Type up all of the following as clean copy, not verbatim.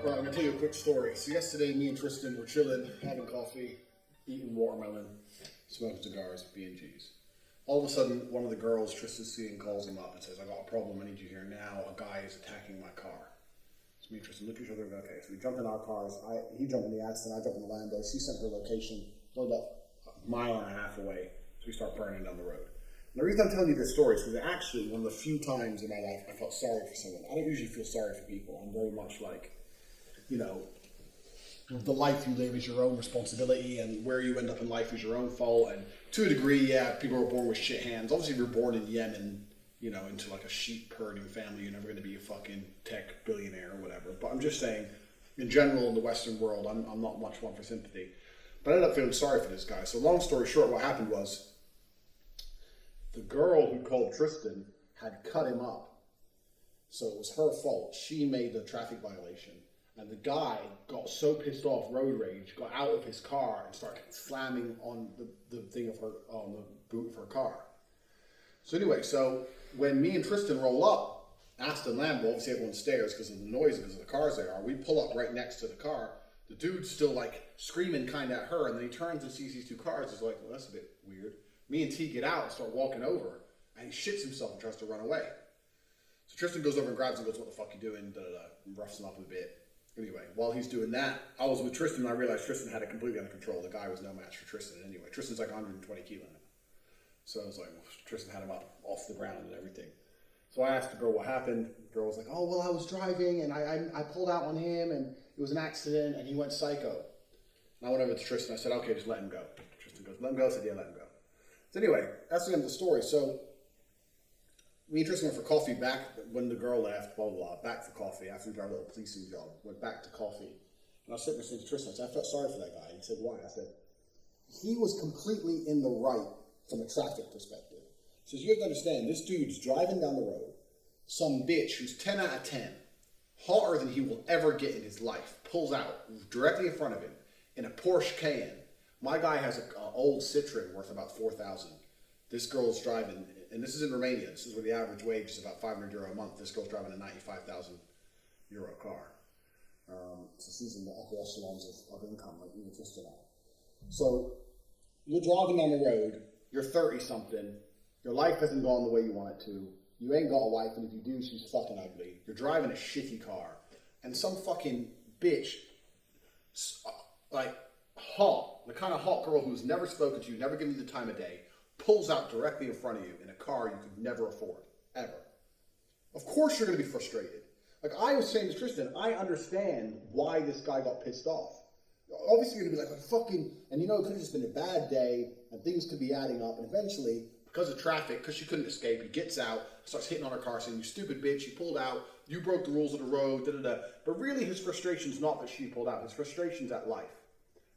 Right, I'm gonna tell you a quick story. So yesterday, me and Tristan were chilling, having coffee, eating watermelon, smoking cigars, B&Gs. All of a sudden, one of the girls Tristan's seeing calls him up and says, "I got a problem. I need you here now. A guy is attacking my car." So me and Tristan look at each other and go, "Okay." So we jump in our cars. He jumped in the Aston. I jump in the Lambo. She sent her location, only about a mile and a half away. So we start burning down the road. And the reason I'm telling you this story is because actually one of the few times in my life I felt sorry for someone. I don't usually feel sorry for people. I'm very much like, you know, the life you live is your own responsibility, and where you end up in life is your own fault. And to a degree, yeah, people are born with shit hands. Obviously, if you're born in Yemen, you know, into like a sheep herding family, you're never going to be a fucking tech billionaire or whatever. But I'm just saying, in general, in the Western world, I'm not much one for sympathy. But I ended up feeling sorry for this guy. So long story short, what happened was the girl who called Tristan had cut him up. So it was her fault. She made the traffic violation. And the guy got so pissed off, road rage, got out of his car and started slamming on the thing of her, on the boot of her car. So anyway, so when me and Tristan roll up, Aston Lambo, obviously everyone stares because of the noise, because of the cars they are. We pull up right next to the car. The dude's still like screaming kind of at her, and then he turns and sees these two cars. He's like, "Well, that's a bit weird." Me and T get out and start walking over, and he shits himself and tries to run away. So Tristan goes over and grabs him and goes, "What the fuck you doing?" And roughs him up a bit. Anyway, while he's doing that, I was with Tristan and I realized Tristan had it completely under control. The guy was no match for Tristan anyway. Tristan's like 120 kilo now. So I was like, well, Tristan had him up off the ground and everything. So I asked the girl what happened. The girl was like, "Oh, well, I was driving and I pulled out on him and it was an accident and he went psycho." And I went over to Tristan. I said, "Okay, just let him go." Tristan goes, "Let him go." I said, "Yeah, let him go." So anyway, that's the end of the story. So me and Tristan went for coffee back when the girl left, blah, blah, blah, back for coffee after we did our little policing job. Went back to coffee. And I was sitting there saying to Tristan, I said, "I felt sorry for that guy." And he said, "Why?" I said, "He was completely in the right from a traffic perspective." He says, "You have to understand, this dude's driving down the road. Some bitch who's 10 out of 10, hotter than he will ever get in his life, pulls out directly in front of him in a Porsche Cayenne. My guy has an old Citroen worth about 4,000. This girl's driving, and this is in Romania. This is where the average wage is about 500 euro a month. This girl's driving a 95,000 euro car. So she's in the upper echelons of income, like you were just about. So you're driving down the road. You're 30-something. Your life hasn't gone the way you want it to. You ain't got a wife, and if you do, she's fucking ugly. You're driving a shitty car, and some fucking bitch, like hot, the kind of hot girl who's never spoken to you, never given you the time of day, pulls out directly in front of you in a car you could never afford, ever. Of course you're going to be frustrated. Like I was saying to Tristan, I understand why this guy got pissed off. Obviously you're going to be like, fucking, and you know, it could have just been a bad day, and things could be adding up, and eventually, because of traffic, because she couldn't escape, he gets out, starts hitting on her car, saying, "You stupid bitch, you pulled out, you broke the rules of the road, da-da-da." But really his frustration's not that she pulled out, his frustration's at life.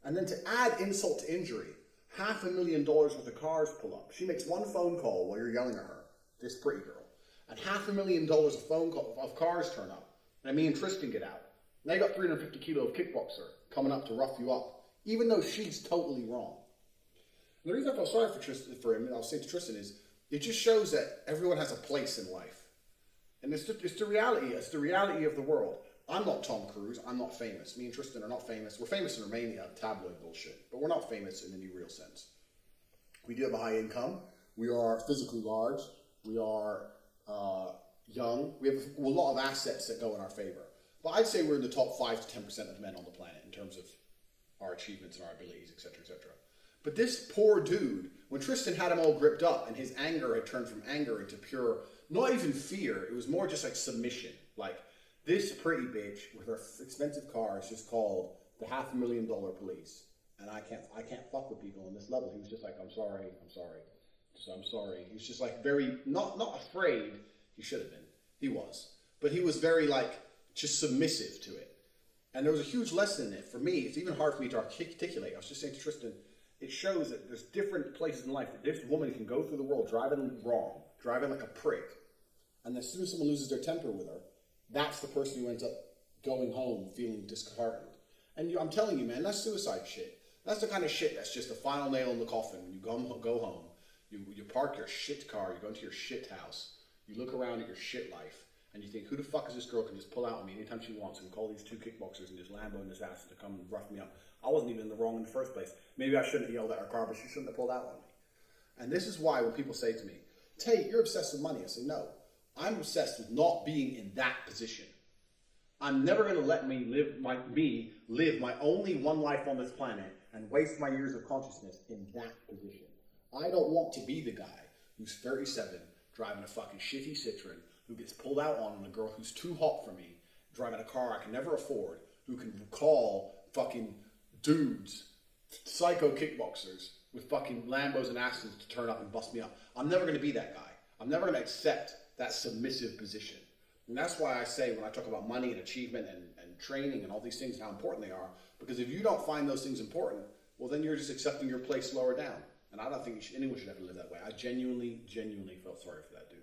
And then to add insult to injury, $500,000 worth of cars pull up. She makes one phone call while you're yelling at her, this pretty girl, and $500,000 of cars turn up. And me and Tristan get out. Now you got 350 kilo of kickboxer coming up to rough you up, even though she's totally wrong. And the reason I felt sorry for him, and I'll say to Tristan, is it just shows that everyone has a place in life, and it's the reality. It's the reality of the world. I'm not Tom Cruise. I'm not famous. Me and Tristan are not famous. We're famous in Romania, tabloid bullshit, but we're not famous in any real sense. We do have a high income. We are physically large. We are young. We have a lot of assets that go in our favor. But I'd say we're in the top 5 to 10% of men on the planet in terms of our achievements and our abilities, etc., etc. But this poor dude, when Tristan had him all gripped up and his anger had turned from anger into pure, not even fear, it was more just like submission. Like, this pretty bitch with her expensive car is just called the $500,000 police. And I can't fuck with people on this level. He was just like, I'm sorry. So I'm sorry. He was just like very, not afraid. He should have been. He was. But he was very like, just submissive to it. And there was a huge lesson in it. For me, it's even hard for me to articulate. I was just saying to Tristan, it shows that there's different places in life that this woman can go through the world driving wrong, driving like a prick. And as soon as someone loses their temper with her, that's the person who ends up going home feeling disheartened. And I'm telling you, man, that's suicide shit. That's the kind of shit that's just the final nail in the coffin. When you go home, you park your shit car, you go into your shit house, you look around at your shit life, and you think, who the fuck is this girl can just pull out on me anytime she wants and call these two kickboxers and just Lambo in this ass to come and rough me up? I wasn't even in the wrong in the first place. Maybe I shouldn't have yelled at her car, but she shouldn't have pulled out on me. And this is why when people say to me, Tate, you're obsessed with money, I say, no. I'm obsessed with not being in that position. I'm never going to let me live my only one life on this planet and waste my years of consciousness in that position. I don't want to be the guy who's 37, driving a fucking shitty Citroen, who gets pulled out on a girl who's too hot for me, driving a car I can never afford, who can call fucking dudes, psycho kickboxers with fucking Lambos and Astons to turn up and bust me up. I'm never going to be that guy. I'm never going to accept that submissive position. And that's why I say when I talk about money and achievement and training and all these things, how important they are, because if you don't find those things important, well, then you're just accepting your place lower down. And I don't think anyone should ever live that way. I genuinely felt sorry for that dude.